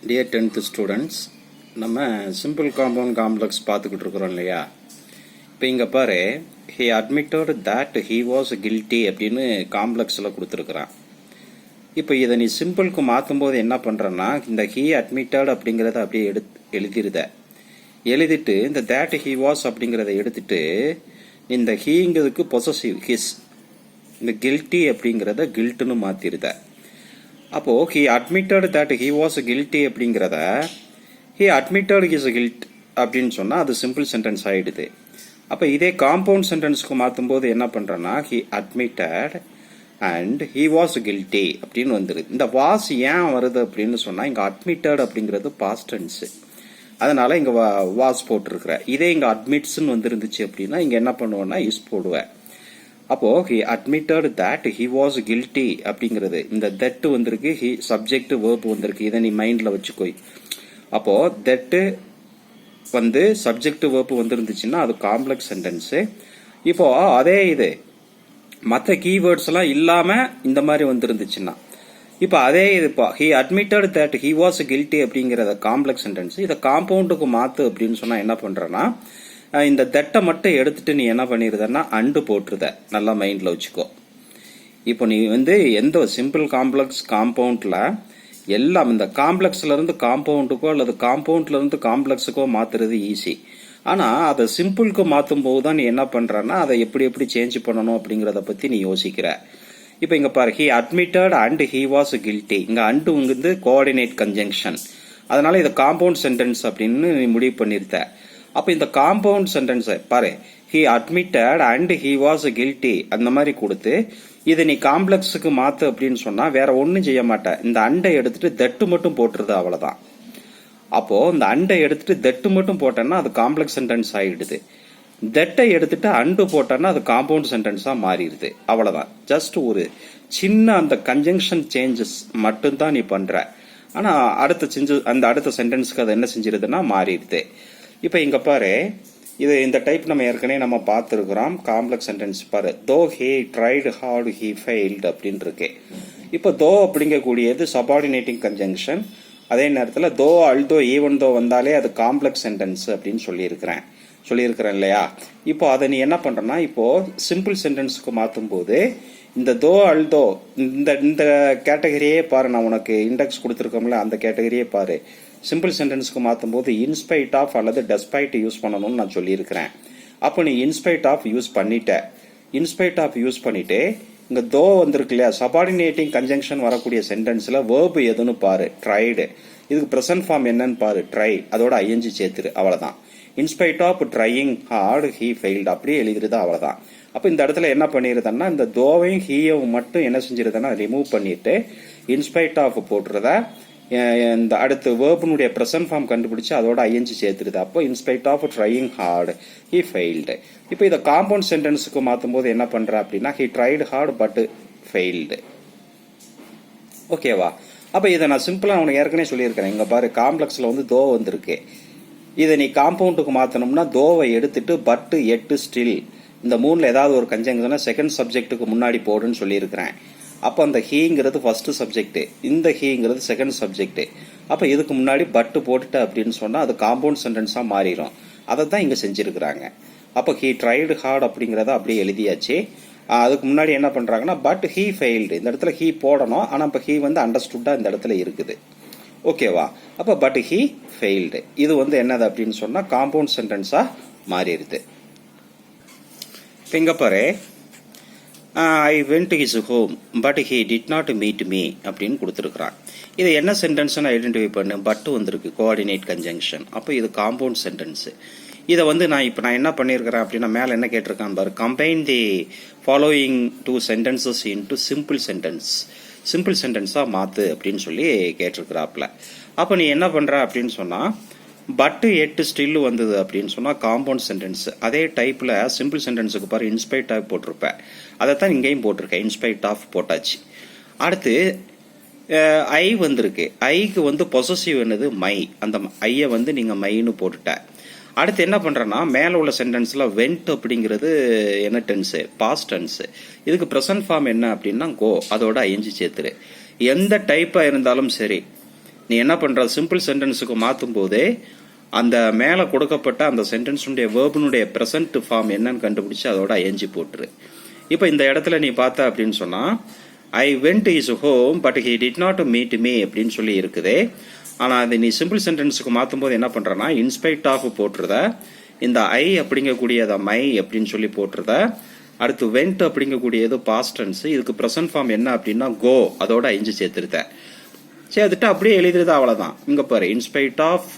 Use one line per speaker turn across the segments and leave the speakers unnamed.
Dear 10th students, நம்ம simple compound complex பார்த்துக்கிட்டு இருக்கிறோம் இல்லையா? இப்போ இங்கே பாரு, he admitted that he was guilty அப்படின்னு காம்ப்ளெக்ஸில் கொடுத்துருக்குறான். இப்போ இதை நீ சிம்பிளுக்கு மாற்றும் போது என்ன பண்ணுறன்னா, இந்த ஹி அட்மிட்டட் அப்படிங்கிறத அப்படியே எழுதிட்டு இந்த தேட் ஹி வாஸ் அப்படிங்கிறத எடுத்துட்டு இந்த ஹீங்கிறதுக்கு பொசசிவ் ஹிஸ், இந்த கில்ட்டி அப்படிங்கிறத கில்ட்டுன்னு மாற்றிருத. அப்போ he admitted that he was guilty அப்படிங்கிறத ஹி அட்மிட்டட் ஹிஸ் கில்ட் அப்படின்னு சொன்னால் அது சிம்பிள் சென்டென்ஸ் ஆகிடுது. அப்போ இதே காம்பவுண்ட் சென்டென்ஸ்க்கு மாற்றும் போது என்ன பண்ணுறேன்னா, he admitted and he was guilty அப்படின்னு வந்துடுது. இந்த வாஸ் ஏன் வருது அப்படின்னு சொன்னால், இங்கே அட்மிட்டட் அப்படிங்கிறது பாஸ்ட் டென்ஸு, அதனால இங்கே வாஸ் போட்டிருக்கிற. இதே இங்கே அட்மிட்ஸ்ன்னு வந்துருந்துச்சு அப்படின்னா இங்கே என்ன பண்ணுவேன்னா இஸ் போடுவேன். அப்போ he admitted that he was guilty அப்படிங்கிறது இந்த தட் வந்திருக்கு, ஹி சப்ஜெக்ட் வேர்ப் வந்திருக்கு. இதை நீ மைண்ட்ல வச்சுக்கோ. அப்போ தட் வந்து சப்ஜெக்ட் வேர்ப் வந்துருந்துச்சுன்னா அது காம்ப்ளெக்ஸ் சென்டென்ஸ். இப்போ அதே இது மற்ற கீவேர்ட்ஸ் எல்லாம் இல்லாம இந்த மாதிரி வந்துருந்துச்சுன்னா, இப்போ அதே இது he admitted that he was guilty அப்படிங்கிறத காம்ப்ளெக்ஸ் சென்டென்ஸ், இதை காம்பவுண்டுக்கு மாத்து அப்படின்னு சொன்னா என்ன பண்றேன்னா, இந்த தட்டை மட்டும் எடுத்துட்டு நீ என்ன பண்ணிருதன்னா அண்டு போட்டுருத. நல்லா மைண்ட்ல வச்சுக்கோ. இப்போ நீ வந்து எந்த சிம்பிள் காம்ப்ளெக்ஸ் காம்பவுண்ட்ல எல்லாம் இந்த காம்ப்ளெக்ஸ்ல இருந்து காம்பவுண்டுக்கோ அல்லது காம்பவுண்ட்ல இருந்து காம்ப்ளெக்ஸுக்கோ மாத்துறது ஈஸி. ஆனா அதை சிம்பிளுக்கு மாற்றும் போது தான் நீ என்ன பண்றன்னா அதை எப்படி சேஞ்ச் பண்ணணும் அப்படிங்கறத பத்தி நீ யோசிக்கிற. இப்போ இங்க பாரு, he admitted and he was guilty. இங்க அண்டு வந்து கோஆர்டினேட் கன்ஜங்ஷன், அதனால இதை காம்பவுண்ட் சென்டென்ஸ் அப்படின்னு நீ முடிவு பண்ணிருத்த. அப்ப இந்த காம்பவுண்ட் சென்டென்ஸ் பாரு, he admitted and he was guilty அந்த மாதிரி கொடுத்து இதை நீ காம்ப்ளெக்ஸுக்கு மாத்து அப்படின்னு சொன்னா வேற ஒன்னும் செய்ய மாட்டேன். இந்த அண்டை எடுத்துட்டு தட்டு மட்டும் போட்டுருது, அவ்வளவுதான். அப்போ இந்த அண்டை எடுத்துட்டு தட்டு மட்டும் போட்டேன்னா அது காம்ப்ளெக்ஸ் சென்டென்ஸ் ஆயிடுது. தட்டை எடுத்துட்டு அண்டு போட்டேன்னா அது காம்பவுண்ட் சென்டென்ஸா மாறிடுது, அவ்வளவுதான். ஜஸ்ட் ஒரு சின்ன அந்த கன்ஜங்ஷன் சேஞ்சஸ் மட்டும்தான் நீ பண்ற. ஆனா அடுத்த சென்டென்ஸ்க்கு அது என்ன செஞ்சிருதுன்னா மாறிடுது. இப்ப இங்க பாரு, இது இந்த டைப் நம்ம ஏற்கனவே நம்ம பார்த்துருக்கிறோம். காம்ப்ளெக்ஸ் சென்டென்ஸ் பாரு, though he tried hard he failed அப்படின்னு இருக்கு. இப்போ தோ அப்படிங்கக்கூடியது சபார்டினேட்டிங் கன்ஜங்ஷன். அதே நேரத்தில் தோ அல்தோ ஈவன் தோ வந்தாலே அது காம்ப்ளெக்ஸ் சென்டென்ஸ் அப்படின்னு சொல்லியிருக்கிறேன் இல்லையா? இப்போ அதை நீ என்ன பண்றனா, இப்போ சிம்பிள் சென்டென்ஸுக்கு மாற்றும் போது இந்த தோ அல்தோ இந்த கேட்டகரியே பாரு, நான் உனக்கு இண்டெக்ஸ் கொடுத்துருக்கோம்ல அந்த கேட்டகரியே பாரு. சிம்பிள் சென்டென்ஸ்க்கு மாற்றும் போது இன்ஸ்பைட் ஆஃப் அல்லது டெஸ்பைட் யூஸ் பண்ணணும்னு நான் சொல்லியிருக்கிறேன். அப்போ நீ இன்ஸ்பைட் ஆஃப் யூஸ் பண்ணிட்டு இங்க தோ வந்திருக்கு இல்லையா, சபார்டினேட்டிங் கன்ஜங்ஷன் வரக்கூடிய சென்டென்ஸ்ல வேர்பு எதுன்னு பாரு, ட்ரைடு. இதுக்கு பிரசன்ட் ஃபார்ம் என்னன்னு பாரு, ட்ரை, அதோட ஐஎன்ஜி சேர்த்துரு, அவ்வளவுதான். In spite of trying hard he failed அப்படியே எழுதிருதா, அவ்வளவுதான். அப்ப இந்த இடத்துல என்ன பண்ணிருந்தா இந்த தோவையும் ஹீயவும் மட்டும் என்ன செஞ்சிருந்தா ரிமூவ் பண்ணிட்டு இன்ஸ்பைட் ஆஃப் போட்டுறத இந்த அடுத்து வேர்பனுடைய பிரசன்ட் ஃபார்ம் கண்டுபிடிச்சு அதோட ஐஎன்ஜி சேர்த்துருது. அப்போ in spite of trying hard he failed. இப்போ இதை காம்பவுண்ட் சென்டென்ஸுக்கு மாற்றும் போது என்ன பண்ற அப்படின்னா, he tried hard but failed. ஓகேவா? அப்ப இதை நான் சிம்பிளா உனக்கு ஏற்கனவே சொல்லியிருக்கிறேன். இங்க பாரு, காம்ப்ளெக்ஸ்ல வந்து தோ வந்திருக்கு. இதை நீ காம்பவுண்டுக்கு மாத்தணும்னா தோவை எடுத்துட்டு பட்டு எட்டு ஸ்டில் இந்த மூணுல ஏதாவது ஒரு கன்ஜங்ஷனை செகண்ட் சப்ஜெக்டுக்கு முன்னாடி போடுன்னு சொல்லியிருக்கிறேன். அப்போ அந்த ஹீங்கிறது ஃபர்ஸ்ட் சப்ஜெக்ட், இந்த ஹீங்கிறது செகண்ட் சப்ஜெக்ட். அப்போ இதுக்கு முன்னாடி பட்டு போட்டுட்ட அப்படின்னு சொன்னா அது காம்பவுண்ட் சென்டென்ஸா மாறிடும். அதை தான் இங்க செஞ்சிருக்கிறாங்க. அப்போ ஹி ட்ரைடு ஹார்ட் அப்படிங்கறத அப்படியே எழுதியாச்சு. அதுக்கு முன்னாடி என்ன பண்றாங்கன்னா பட் ஹி ஃபெயில்டு, இந்த இடத்துல ஹி போடணும். ஆனா இப்ப ஹி வந்து அண்டர்ஸ்டுட்டா இந்த இடத்துல இருக்குது. ஓகேவா? அப்ப பட் ஹி ஃபெயில்டு இது வந்து என்னது அப்படின்னு சொன்னா காம்பவுண்ட் சென்டென்ஸா மாறிடுது. இங்க பாரு, I went to his home but he did not meet me அப்படின்னு கொடுத்துருக்கான். இது என்ன சென்டென்ஸ்னு ஐடென்டிஃபை பண்ணு. பட் வந்திருக்கு, கோஆர்டினேட் கன்ஜங்ஷன். அப்போ இது காம்பவுண்ட் சென்டென்ஸ். இதை வந்து நான் என்ன பண்ணியிருக்கிறேன் அப்படின்னா, மேலே என்ன கேட்டிருக்கான் பாரு, combine the following two sentences into simple சென்டென்ஸா மாத்து அப்படின்னு சொல்லி கேட்டிருக்கிறாப்ல. அப்போ நீ என்ன பண்ற அப்படின்னு சொன்னா, பட்டு எட்டு ஸ்டில் வந்தது அப்படின்னு சொன்னா காம்பவுண்ட் சென்டென்ஸ். அதே டைப்ல சிம்பிள் சென்டென்ஸுக்கு பாரு இன்ஸ்பைட் ஆஃப் போட்டிருப்பேன், அதைத்தான் இங்கேயும் போட்டிருக்கேன், இன்ஸ்பைட் ஆஃப் போட்டாச்சு. அடுத்து ஐ வந்திருக்கு, ஐக்கு வந்து பொசசிவ் என்னது மை, அந்த ஐய வந்து நீங்க மைன்னு போட்டுட்ட. அடுத்து என்ன பண்றேன்னா, மேல உள்ள சென்டென்ஸ்ல வென்ட் அப்படிங்கிறது என்ன டென்ஸ், பாஸ்ட் டென்ஸ். இதுக்கு பிரசன்ட் ஃபார்ம் என்ன அப்படின்னா கோ, அதோட ஐஎன்ஜி சேர்த்துரு. எந்த டைப்பா இருந்தாலும் சரி, நீ என்ன பண்ற, சிம்பிள் சென்டென்ஸுக்கு மாற்றும் போதே அந்த மேலே கொடுக்கப்பட்ட அந்த சென்டென்ஸுடைய வேர்பனுடைய ப்ரெசன்ட் ஃபார்ம் என்னன்னு கண்டுபிடிச்சு அதோட ஐஎன்ஜி போட்டுரு. இப்போ இந்த இடத்துல நீ பார்த்த அப்படின்னு சொன்னா I went is home but he did not meet me அப்படின்னு சொல்லி இருக்குது. ஆனால் அது நீ சிம்பிள் சென்டென்ஸுக்கு மாற்றும் போது என்ன பண்றனா இன்ஸ்பைட் ஆஃப் போட்டுருத, இந்த ஐ அப்படிங்கக்கூடியத மை அப்படின்னு சொல்லி போட்டுருத. அடுத்து வெண்ட் அப்படிங்கக்கூடியது பாஸ்ட் டென்ஸ், இதுக்கு ப்ரெசன்ட் ஃபார்ம் என்ன அப்படின்னா கோ, அதோட ஐஞ்சு சேர்த்துருத. சேர்த்துட்டு அப்படியே எழுதிருது, அவ்வளவுதான். இங்க பாரு, in spite of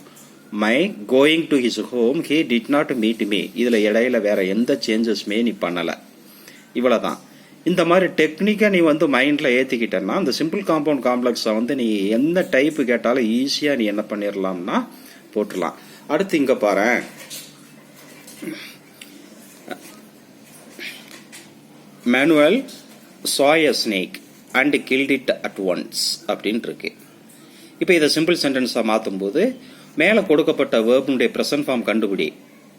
my going to his home he did not meet me. இதுல இடையில வேற எந்த சேஞ்சஸ்மே நீ பண்ணல, இவ்வளவுதான். இந்த மாதிரி டெக்னிக்கா நீ வந்து மைண்ட்ல ஏத்திக்கிட்டேன்னா அந்த சிம்பிள் காம்பவுண்ட் காம்ப்ளெக்ஸை வந்து நீ எந்த டைப் கேட்டாலும் ஈஸியா நீ என்ன பண்ணிடலாம்னா போட்டுடலாம். அடுத்து இங்க பாரு, manual saw a snake and killed it at once அப்படின்னு இருக்கு. இப்போ இதை சிம்பிள் சென்டென்ஸா மாற்றும் போது மேலே கொடுக்கப்பட்ட வேர்புடைய ப்ரெசன்ட் ஃபார்ம் கண்டுபிடி.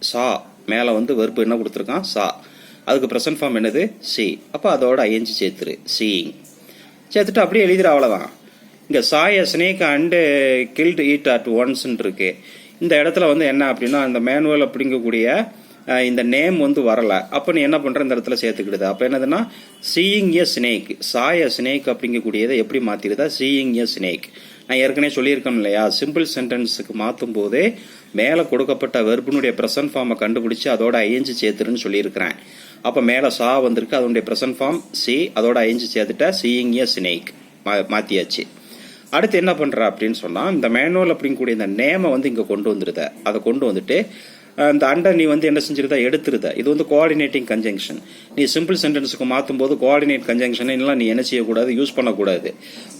சா மேலே வந்து வெர்பு என்ன கொடுத்துருக்கான், சா. அதுக்கு ப்ரெசன்ட் ஃபார்ம் என்னது, சி. அப்போ அதோட ஐஎன்ஜி சேர்த்துரு, சீயிங். சேர்த்துட்டு அப்படியே எழுதிட, அவ்வளோதான். இங்கே saw a snake and killed it at ஒன்ஸ்ன்னு இருக்கு. இந்த இடத்துல வந்து என்ன அப்படின்னா இந்த மேனுவல் அப்படிங்கக்கூடிய இந்த நேம் வந்து வரல. அப்போ நீ என்ன பண்ற, இந்த இடத்துல சேர்த்துக்கிடுது. அப்போ என்னதுன்னா சீயிங் எ ஸ்னேக், சாய ஸ்னேக் அப்படிங்கக்கூடியதை எப்படி மாத்திருதா, சீயிங் எ ஸ்னேக். நான் ஏற்கனவே சொல்லியிருக்கேன் இல்லையா, சிம்பிள் சென்டென்ஸுக்கு மாற்றும் போதே மேலே கொடுக்கப்பட்ட வெர்பனுடைய ப்ரெசன்ட் ஃபார்மை கண்டுபிடிச்சு அதோட ஐஎன்ஜி சேர்த்துருன்னு சொல்லியிருக்கிறேன். அப்போ மேலே சா வந்திருக்கு, அதனுடைய ப்ரெசன்ட் ஃபார்ம் சி, அதோட ஐஎன்ஜி சேர்த்துட்டா சீயிங் எ ஸ்னேக் மாத்தியாச்சு. அடுத்து என்ன பண்ற அப்படின்னு சொன்னா இந்த மேனுவல் அப்படிங்கக்கூடிய இந்த நேமை வந்து இங்க கொண்டு வந்துருத. அதை கொண்டு வந்துட்டு இந்த அண்டர் நீ வந்து என்ன செஞ்சிருதா, எடுத்துருத. இது வந்து கோஆர்டினேட்டிங் கன்ஜங்ஷன். நீ சிம்பிள் சென்டென்ஸுக்கு மாற்றும் போது கோஆர்டினேட் கன்ஜங்ஷன் எல்லாம் நீ என்ன செய்யக்கூடாது, யூஸ் பண்ணக்கூடாது.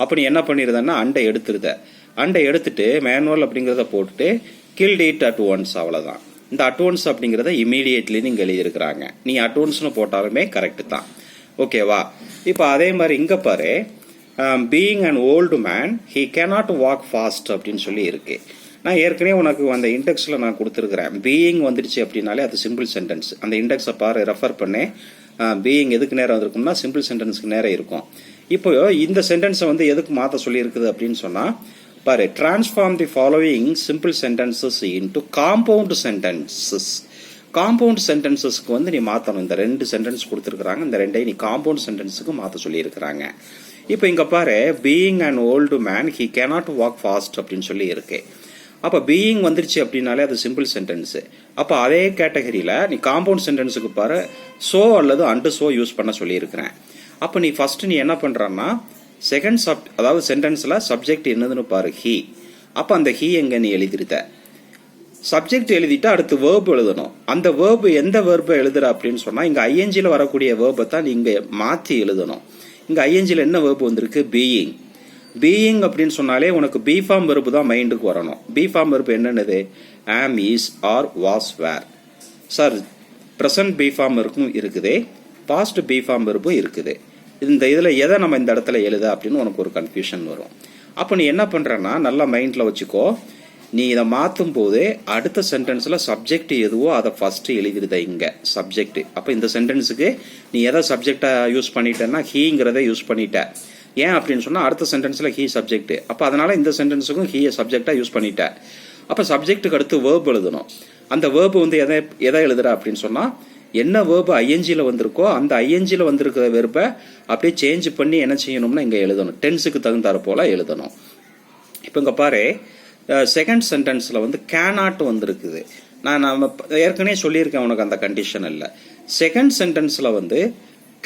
அப்போ நீ என்ன பண்ணிருந்தா அண்டை எடுத்துருத. அண்டை எடுத்துட்டு மேனுவல் அப்படிங்கிறத போட்டுட்டு கில்ட் இட் அட் ஒன்ஸ், அவ்வளவுதான். இந்த அட் ஒன்ஸ் அப்படிங்கிறத இமீடியட்லின்னு இங்க எழுதியிருக்கிறாங்க. நீ அட் ஒன்ஸ்னு போட்டாலுமே கரெக்ட் தான், ஓகேவா. இப்போ அதே மாதிரி இங்க பாரு, being an old man he cannot walk fast அப்படின்னு சொல்லி இருக்கு. நான் ஏற்கனவே உனக்கு அந்த இண்டெக்ஸ்ல நான் கொடுத்துருக்கிறேன். பீயிங் வந்துடுச்சு அப்படின்னாலே அது சிம்பிள் சென்டென்ஸ். அந்த இண்டெக்ஸை பாரு, ரெஃபர் பண்ணி. பீயிங் எதுக்கு நேரம் வந்திருக்கும்னா சிம்பிள் சென்டென்ஸ்க்கு நேரம் இருக்கும். இப்போ இந்த சென்டென்ஸை வந்து எதுக்கு மாற்ற சொல்லி இருக்குது அப்படின்னு சொன்னா பாரு, transform the following simple sentences into compound sentences. Compound சென்டென்சஸ்க்கு வந்து நீ மாற்றணும். இந்த ரெண்டு சென்டென்ஸ் கொடுத்துருக்காங்க, இந்த ரெண்டையும் நீ காம்பவுண்ட் சென்டென்ஸுக்கு மாற்ற சொல்லி இருக்கிறாங்க. இப்போ இங்க பாரு, being an old man he cannot walk fast அப்படின்னு சொல்லி இருக்கு. அப்போ பீயிங் வந்துருச்சு அப்படின்னாலே அது சிம்பிள் சென்டென்ஸ். அப்போ அதே கேட்டகரியில நீ காம்பவுண்ட் சென்டென்ஸுக்கு பாரு, சோ அல்லது அண்டு சோ யூஸ் பண்ண சொல்லி இருக்கிறேன். அப்போ நீ ஃபர்ஸ்ட் நீ என்ன பண்றன்னா செகண்ட் அதாவது சென்டென்ஸ்ல சப்ஜெக்ட் என்னதுன்னு பாரு, ஹி. அப்போ அந்த ஹி எங்க நீ எழுதிருத. சப்ஜெக்ட் எழுதிட்டு அடுத்து வேர்பு எழுதணும். அந்த வேர்பு எந்த வேர்பை எழுதுற அப்படின்னு சொன்னா இங்க ஐஎன்ஜில வரக்கூடிய வேர்பை தான் நீங்க மாத்தி எழுதணும். இங்க ஐஎன்ஜில என்ன வேர்பு வந்திருக்கு, பீயிங். பீயிங் அப்படின்னு சொன்னாலே உனக்கு பி ஃபார்ம் வெர்பு தான் மைண்டுக்கு வரணும். பி ஃபார்ம் வெர்பு என்னன்னது, am, is, are, was, were. Sir present be form வெர்பும் இருக்குது, பாஸ்ட் பி ஃபார்ம் வெர்பும் இருக்குது. இந்த இதில் எதை நம்ம இந்த இடத்துல எழுத அப்படின்னு உனக்கு ஒரு கன்ஃபியூஷன் வரும். அப்போ நீ என்ன பண்றன்னா நல்லா மைண்ட்ல வச்சுக்கோ. நீ இதை மாற்றும் போது அடுத்த சென்டென்ஸ்ல சப்ஜெக்ட் எதுவோ அதை ஃபர்ஸ்ட் எழுதிருத இங்க சப்ஜெக்ட். அப்போ இந்த சென்டென்ஸுக்கு நீ எதை சப்ஜெக்டா யூஸ் பண்ணிட்டேன்னா ஹீங்கிறத யூஸ் பண்ணிட்ட. ஏன் அப்படின்னு சொன்னா அடுத்த சென்டென்ஸ்ல ஹீ சப்ஜெக்ட். அப்ப அதனால இந்த சென்டென்ஸுக்கும் ஹீ சப்ஜெக்டா யூஸ் பண்ணிட்ட. அப்ப சப்ஜெக்ட்டுக்கு அடுத்து வேர்ப் எழுதணும். அந்த வேர்ப் வந்து எதை எழுதுற அப்படின்னு சொன்னா என்ன வேர்பு ஐஎன்ஜில வந்திருக்கோ அந்த ஐஎன்ஜில வந்திருக்கிற வேர்பை அப்படியே சேஞ்ச் பண்ணி என்ன செய்யணும்னா இங்க எழுதணும். டென்ஸுக்கு தகுந்தாறு போல எழுதணும். இப்ப இங்க பாரு, செகண்ட் சென்டென்ஸ்ல வந்து கேனாட் வந்திருக்குது. நான் ஏற்கனவே சொல்லியிருக்கேன் உனக்கு அந்த கண்டிஷன் இல்ல. செகண்ட் சென்டென்ஸ்ல வந்து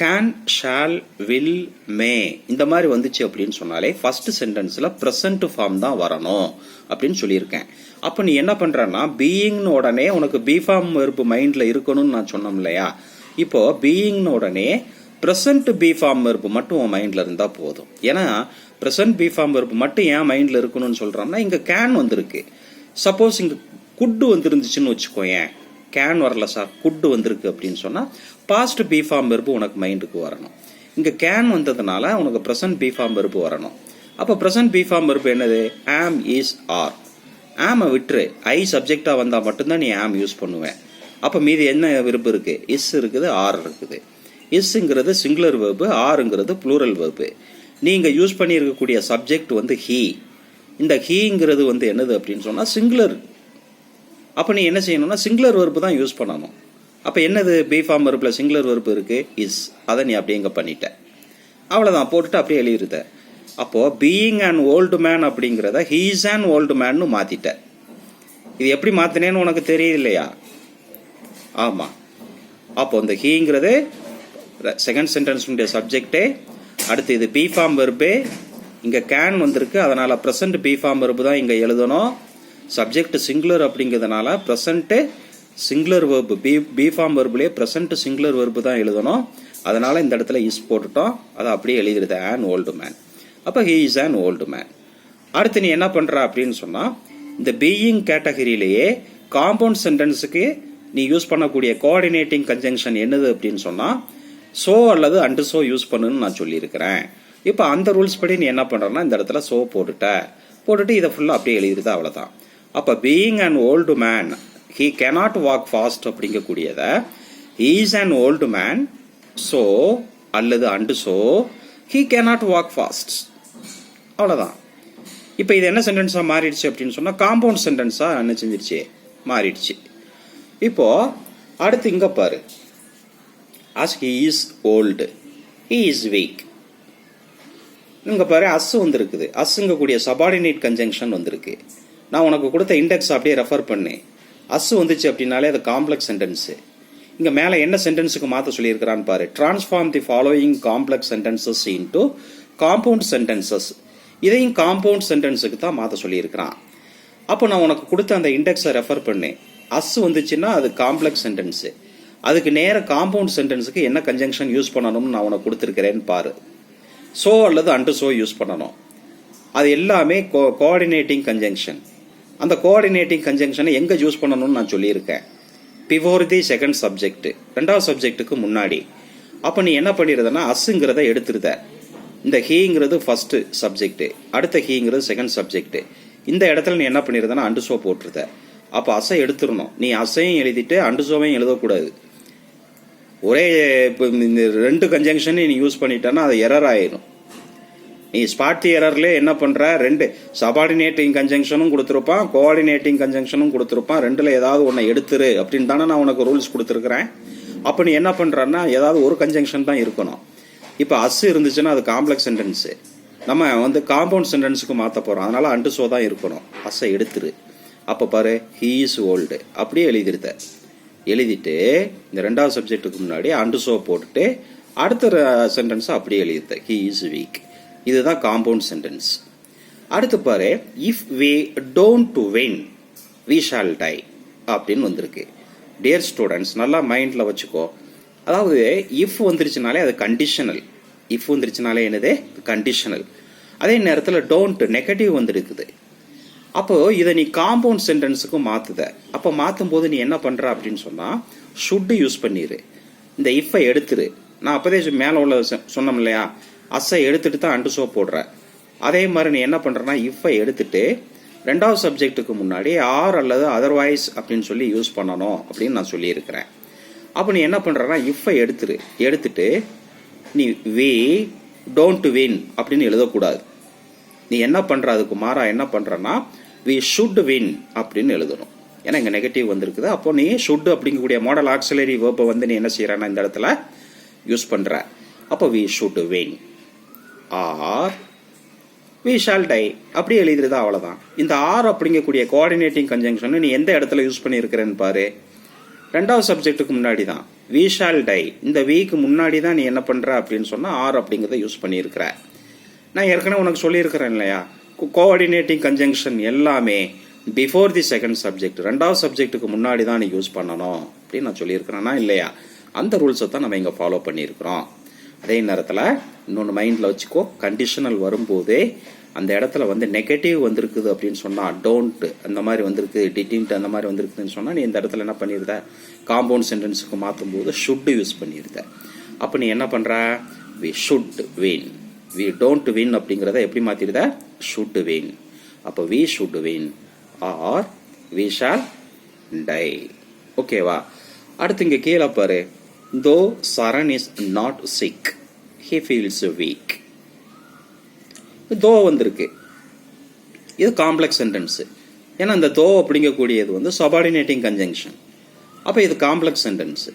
கேன், ஷால், வில், மே இந்த மாதிரி வந்துச்சு அப்படின்னு சொன்னாலே ஃபர்ஸ்ட் சென்டென்ஸ்ல பிரசன்ட் ஃபார்ம் தான் வரணும் அப்படின்னு சொல்லியிருக்கேன். அப்ப நீ என்ன பண்றன்னா பீயிங்னு உடனே உனக்கு பி ஃபார்ம் வெர்பு மைண்ட்ல இருக்கணும்னு நான் சொன்னோம் இல்லையா. இப்போ பீயிங்னு உடனே பிரசன்ட் பி ஃபார்ம் வெர்பு மட்டும் உன் மைண்ட்ல இருந்தா போதும். ஏன்னா பிரசன்ட் பி ஃபார்ம் வெர்பு மட்டும் ஏன் மைண்ட்ல இருக்கணும்னு சொல்றோம்னா இங்க கேன் வந்திருக்கு. சப்போஸ் இங்க குட் வந்துருந்துச்சுன்னு வச்சுக்கோயேன், கேன் வரல சார் குட் வந்திருக்கு அப்படின்னு சொன்னா பாஸ்ட் பி ஃபார்ம் வெர்பு உனக்கு மைண்டுக்கு வரணும். இங்க கேன் வந்ததுனால உனக்கு பிரசன்ட் பி ஃபார்ம் வெர்பு வரணும். அப்ப பிரசன்ட் பி ஃபார்ம் வெர்பு என்னது, ஆம், இஸ், ஆர். ஆம விட்டுரு, ஐ சப்ஜெக்டா வந்தா மட்டும்தான் நீ ஆம் யூஸ் பண்ணுவேன். அப்ப மீதி என்ன வெர்பு இருக்கு, இஸ் இருக்குது, ஆர் இருக்குது. இஸ்ங்கிறது சிங்குலர் வெர்பு, ஆருங்கிறது ப்ளூரல் வெர்பு. நீங்க யூஸ் பண்ணி இருக்கக்கூடிய சப்ஜெக்ட் வந்து ஹீ, இந்த ஹீங்கிறது வந்து என்னது அப்படின்னு சொன்னால் சிங்குலர். அப்போ நீ என்ன செய்யணும்னா சிங்குலர் வெர்பு தான் யூஸ் பண்ணணும். அப்போ என்னது பி ஃபார்ம் வெர்பில் சிங்குலர் வெர்பு இருக்குது இஸ், அதை நீ அப்படியே இங்கே பண்ணிட்ட. அவ்வளோதான், போட்டுட்டு அப்படியே எழுதிருத. அப்போது பீயிங் அண்ட் ஓல்டு மேன் அப்படிங்கிறத ஹீஸ் அண்ட் ஓல்டு மேன்னு மாற்றிட்ட. இது எப்படி மாற்றினேன்னு உனக்கு தெரியுது இல்லையா? ஆமாம். அப்போ இந்த ஹீங்கிறது செகண்ட் சென்டென்ஸுடைய சப்ஜெக்டே. அடுத்து இது பி ஃபார்ம் வெர்பு, இங்கே கேன் வந்திருக்கு, அதனால் ப்ரெசன்ட் பி ஃபார்ம் வெர்பு தான் இங்கே எழுதணும். சப்ஜெக்ட் சிங்குலர் அப்படிங்கிறதுனால present singular verb, be form வெர்புலேயே ப்ரெசன்ட் சிங்குலர் வெர்பு தான் எழுதணும். அதனால் இந்த இடத்துல இஸ் போட்டுட்டோம், அதை அப்படியே எழுதிடுது ஆன் ஓல்டு மேன். அப்போ he is an old man. அடுத்து நீ என்ன பண்ணுற அப்படின்னு சொன்னால் இந்த பீயிங் கேட்டகரியிலேயே காம்பவுண்ட் சென்டென்ஸுக்கு நீ யூஸ் பண்ணக்கூடிய கோஆர்டினேட்டிங் கன்ஜங்ஷன் என்னது அப்படின்னு சொன்னால் சோ அல்லது அண்டு சோ யூஸ் பண்ணுன்னு நான் சொல்லியிருக்கிறேன். இப்போ அந்த ரூல்ஸ் படி நீ என்ன பண்ணுறன்னா இந்த இடத்துல சோ போட்டுட்டு இதை ஃபுல்லாக அப்படியே எழுதிடுது, அவ்வளோதான். அப்போ being an old man he cannot walk fast அப்படிங்கக்கூடியதை he is an old man so அல்லது and so he cannot walk fast, அவ்வளோதான். இப்போ இது என்ன சென்டென்ஸாக மாறிடுச்சு அப்படின்னு சொன்னால் காம்பவுண்ட் சென்டென்ஸாக என்ன செஞ்சிருச்சு, மாறிடுச்சு. இப்போ அடுத்து இங்கே பாரு, as he is old he is weak. இங்கே பாரு அஸ் வந்துருக்குது, அஸ்ங்க கூடிய சபார்டினேட் கன்ஜங்ஷன் வந்திருக்கு. நான் உனக்கு கொடுத்த இண்டெக்ஸ் அப்படியே ரெஃபர் பண்ணு. அஸ் வந்துச்சு அப்படின்னாலே அது காம்ப்ளெக்ஸ் சென்டென்ஸு. இங்கே மேலே என்ன சென்டென்ஸுக்கு மாற்ற சொல்லியிருக்கிறான்னு பாரு, transform the following complex sentences into compound sentences. இதையும் காம்பவுண்ட் சென்டென்ஸுக்கு தான் மாற்ற சொல்லியிருக்கிறான். அப்போ நான் உனக்கு கொடுத்த அந்த இண்டெக்ஸை ரெஃபர் பண்ணு. அஸ் வந்துச்சுன்னா அது காம்ப்ளெக்ஸ் சென்டென்ஸு, அதுக்கு நேர காம்பவுண்ட் சென்டென்ஸுக்கு என்ன கன்ஜங்ஷன் யூஸ் பண்ணணும்னு நான் உனக்கு கொடுத்துருக்கிறேன்னு பாரு. சோ அல்லது அண்டு சோ யூஸ் பண்ணணும். அது எல்லாமே கோஆர்டினேட்டிங் கன்ஜங்ஷன். அந்த கோஆர்டினேட்டிங் கன்ஜங்ஷனை எங்கே யூஸ் பண்ணணும்னு நான் சொல்லியிருக்கேன், பிஃபோர் தி செகண்ட் சப்ஜெக்ட், ரெண்டாவது சப்ஜெக்ட்டுக்கு முன்னாடி. அப்போ நீ என்ன பண்ணிடுறதுன்னா அஸ்ஸுங்கிறத எடுத்துருத. இந்த ஹீங்கிறது ஃபர்ஸ்ட் சப்ஜெக்ட், அடுத்த ஹீங்கிறது செகண்ட் சப்ஜெக்ட். இந்த இடத்துல நீ என்ன பண்ணிடுறதுன்னா அண்டு சோ போட்டுருத. அப்போ அசை எடுத்துடணும். நீ அசையும் எழுதிட்டு அண்டு சோவையும் எழுதக்கூடாது. ஒரே இந்த ரெண்டு கன்ஜங்ஷனையும் நீ யூஸ் பண்ணிட்டேன்னா அது எரர் ஆயிடும். நீ ஸ்பாட் எரர்லேயே என்ன பண்ணுற, ரெண்டு சபார்டினேட்டிங் கன்ஜங்ஷனும் கொடுத்துருப்பான், கோஆர்டினேட்டிங் கன்ஜங்ஷனும் கொடுத்துருப்பான், ரெண்டில் ஏதாவது ஒன்றை எடுத்துரு அப்படின்னு தானே நான் உனக்கு ரூல்ஸ் கொடுத்துருக்குறேன். அப்போ நீ என்ன பண்ணுறன்னா ஏதாவது ஒரு கன்ஜங்ஷன் தான் இருக்கணும். இப்போ அஸ் இருந்துச்சுன்னா அது காம்ப்ளெக்ஸ் சென்டென்ஸு, நம்ம வந்து காம்பவுண்ட் சென்டென்ஸுக்கு மாற்ற போகிறோம். அதனால் அண்டு சோ தான் இருக்கணும், அஸ்ஸை எடுத்துரு. அப்போ பாரு ஹீ இஸ் ஓல்டு அப்படியே எழுதிருத. எழுதிட்டு இந்த ரெண்டாவது சப்ஜெக்ட்டுக்கு முன்னாடி அண்டு சோ போட்டுட்டு அடுத்த சென்டென்ஸை அப்படியே எழுதிருத, ஹீ இஸ் வீக். இதுதான் காம்பவுண்ட் சென்டென்ஸ். அடுத்து பாரு, if we don't win we shall die அப்படின்னு வந்திருக்கு. டியர் ஸ்டூடெண்ட்ஸ் நல்லா மைண்டில் வச்சுக்கோ. அதாவது இஃப் வந்துருச்சுனாலே அது கண்டிஷனல். இஃப் வந்துருச்சுனாலே என்னது கண்டிஷனல். அதே நேரத்தில் டோன்ட் நெகட்டிவ் வந்துருக்குது. அப்போ இதை நீ காம்பவுண்ட் சென்டென்ஸுக்கு மாற்றுத. அப்போ மாற்றும் போது நீ என்ன பண்ணுற அப்படின்னு சொன்னால் ஷுட்டு யூஸ் பண்ணிடு. இந்த இஃப்பை எடுத்துரு. நான் அப்போதே மேலே உள்ள சொன்னோம் இல்லையா, அஸ்ஸை எடுத்துட்டு தான் அண்டு சோ போடுற. அதே மாதிரி நீ என்ன பண்ணுறன்னா இஃப்பை எடுத்துட்டு ரெண்டாவது சப்ஜெக்ட்டுக்கு முன்னாடி ஆர் அல்லது அதர்வைஸ் அப்படின்னு சொல்லி யூஸ் பண்ணணும் அப்படின்னு நான் சொல்லியிருக்கிறேன். அப்போ நீ என்ன பண்ணுறன்னா இஃப்பை எடுத்துட்டு நீ வி டோன்ட் வின் அப்படின்னு எழுதக்கூடாது. நீ என்ன பண்ணுற, அதுக்கு மாறா என்ன பண்ணுறன்னா வி ஷுட் வின் அப்படின்னு எழுதணும். ஏன்னா இங்கே நெகட்டிவ் வந்திருக்குது. அப்போ நீ ஷுட் அப்படிங்கக்கூடிய மாடல் ஆக்சிலரி வேர்பை வந்து நீ என்ன செய்யறன்னா இந்த இடத்துல யூஸ் பண்ணுற. அப்போ we should win or we shall die அப்படியே எழுதிருதா, அவ்வளோதான். இந்த ஆர் அப்படிங்கக்கூடிய கோஆர்டினேட்டிங் கன்ஜங்ஷன் நீ எந்த இடத்துல யூஸ் பண்ணியிருக்கிறேன்னு பாரு, ரெண்டாவது சப்ஜெக்ட்டுக்கு முன்னாடி தான். வி ஷால் டை இந்த வீக்கு முன்னாடி தான் நீ என்ன பண்ணுற அப்படின்னு சொன்னால் ஆர் அப்படிங்கிறத யூஸ் பண்ணியிருக்கிற. நான் ஏற்கனவே உனக்கு சொல்லியிருக்கிறேன் இல்லையா, கோஆர்டினேட்டிங் கன்ஜங்ஷன் எல்லாமே பிஃபோர் தி செகண்ட் சப்ஜெக்ட், ரெண்டாவது சப்ஜெக்ட்டுக்கு முன்னாடி தான் நீ யூஸ் பண்ணணும் அப்படின்னு நான் சொல்லியிருக்கிறேன்னா இல்லையா. அந்த ரூல்ஸை தான் நம்ம இங்கே ஃபாலோ பண்ணியிருக்கிறோம். அதே நேரத்தில் இன்னொன்று மைண்டில் வச்சுக்கோ, கண்டிஷனல் வரும்போதே அந்த இடத்துல வந்து நெகட்டிவ் வந்திருக்குது அப்படின்னு சொன்னால் டோன்ட் அந்த மாதிரி வந்திருக்கு, டிடின்ட் அந்த மாதிரி வந்திருக்குதுன்னு சொன்னால் நீ இந்த இடத்துல என்ன பண்ணிடுத, காம்பவுண்ட் சென்டென்ஸுக்கு மாற்றும் போது ஷுட் யூஸ் பண்ணிடுத. அப்போ நீ என்ன பண்ணுற, we should win, we don't win அப்படிங்கிறத எப்படி மாற்றிடுத, ஷுட் வின். அப்போ we should win or we shall die. ஓகேவா. அடுத்து இங்கே கீழே பாரு, though Charan is not sick he feels weak. Though வந்திருக்கு. இது காம்ப்ளெக்ஸ் சென்டென்ஸ். ஏன்னா இந்த தோ அப்படிங்கக்கூடியது வந்து சபார்டினேட்டிங் கன்ஜங்ஷன். அப்போ இது காம்ப்ளெக்ஸ் சென்டென்ஸ்.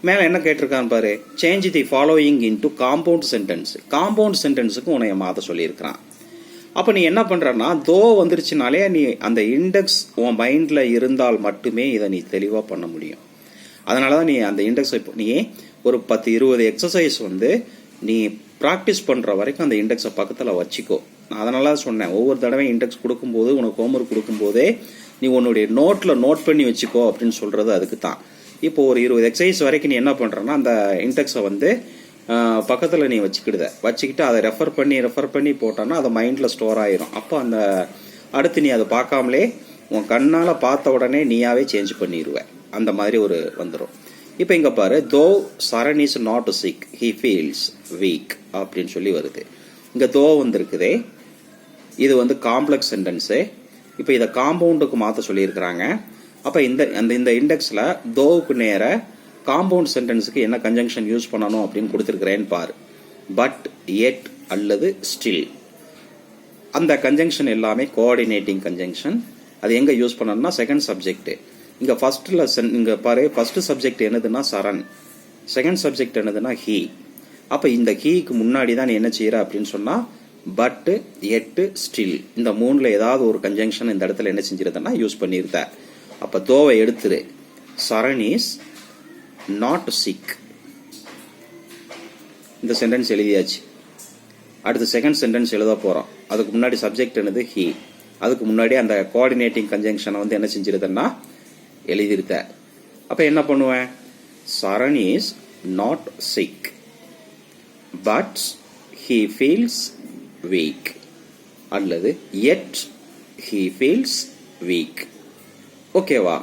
மேலே என்ன கேட்டிருக்கான்னு பாரு, change the following into compound sentence. Compound சென்டென்ஸுக்கு உன்னைய மாற்ற சொல்லியிருக்கிறான். அப்போ நீ என்ன பண்ணுறன்னா, தோ வந்துருச்சுனாலே நீ அந்த இண்டெக்ஸ் உன் மைண்டில் இருந்தால் மட்டுமே இதை நீ தெளிவாக பண்ண முடியும். அதனால தான் நீ அந்த இண்டெக்ஸை நீ ஒரு 10-20 எக்ஸசைஸ் வந்து நீ ப்ராக்டிஸ் பண்ணுற வரைக்கும் அந்த இண்டெக்ஸை பக்கத்தில் வச்சுக்கோ. நான் அதனால தான் சொன்னேன், ஒவ்வொரு தடவையும் இண்டெக்ஸ் கொடுக்கும்போது, உனக்கு ஹோம்ஒர்க் கொடுக்கும்போதே நீ உன்னுடைய நோட்டில் நோட் பண்ணி வச்சுக்கோ அப்படின்னு சொல்கிறது அதுக்கு தான். இப்போ ஒரு 20 எக்ஸசைஸ் வரைக்கும் நீ என்ன பண்ணுறன்னா, அந்த இண்டெக்ஸை வந்து பக்கத்தில் நீ வச்சுக்கிட்டு அதை ரெஃபர் பண்ணி போட்டோன்னா அது மைண்டில் ஸ்டோர் ஆயிரும். அப்போ அந்த அடுத்து நீ அதை பார்க்காமலே உன் கண்ணால் பார்த்த உடனே நீயாவே சேஞ்ச் பண்ணிடுவேன். அந்த மாதிரி ஒரு வந்துடும். இப்போ இங்கே பாரு, though Charan is not sick he feels weak அப்படின்னு சொல்லி வருது. இங்கே தோ வந்துருக்குதே, இது வந்து காம்ப்ளெக்ஸ் சென்டென்ஸு. இப்போ இதை காம்பவுண்டுக்கு மாற்ற சொல்லியிருக்கிறாங்க. அப்போ இந்த இண்டெக்ஸில் தோவுக்கு நேர காம்பவுண்ட் சென்டென்ஸுக்கு என்ன கன்ஜங்ஷன் யூஸ் பண்ணணும் அப்படின்னு கொடுத்துருக்கிறேன்னு பாரு. பட், எட் அல்லது ஸ்டில். அந்த கன்ஜங்ஷன் எல்லாமே கோஆர்டினேட்டிங் கன்ஜங்ஷன். அது எங்கே யூஸ் பண்ணணும்னா செகண்ட் சப்ஜெக்ட். இங்கே இங்கே பாரு, ஃபர்ஸ்ட் சப்ஜெக்ட் என்னதுன்னா சரண், செகண்ட் சப்ஜெக்ட் என்னதுன்னா ஹீ. அப்போ இந்த ஹீக்கு முன்னாடி தான் நீ என்ன செய்யற அப்படின்னு சொன்னால் பட், எட், ஸ்டில் இந்த மூணில் ஏதாவது ஒரு கன்ஜங்ஷன் இந்த இடத்துல என்ன செஞ்சிருந்தா யூஸ் பண்ணியிருந்த. அப்போ தோவை எடுத்துரு, சரண் இஸ் நாட் சிக். இந்த சென்டென்ஸ் எழுதியாச்சு. அடுத்து செகண்ட் சென்டென்ஸ் எழுத போகிறோம். அதுக்கு முன்னாடி சப்ஜெக்ட் என்னது ஹீ. அதுக்கு முன்னாடி அந்த கோஆர்டினேட்டிங் கன்ஜங்ஷனை வந்து என்ன செஞ்சிருந்தேன்னா எழுதிருத்த. அப்போ என்ன பண்ணுவேன், Charan is not sick but he feels weak அல்லது எட் ஹீ ஃபீல்ஸ் வீக். ஓகேவா?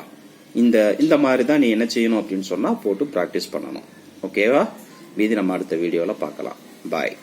இந்த மாதிரி தான் நீ என்ன செய்யணும் அப்படின்னு சொன்னால் போட்டு ப்ராக்டிஸ் பண்ணணும். ஓகேவா? மீதி நம்ம அடுத்த வீடியோவில் பார்க்கலாம். பாய்.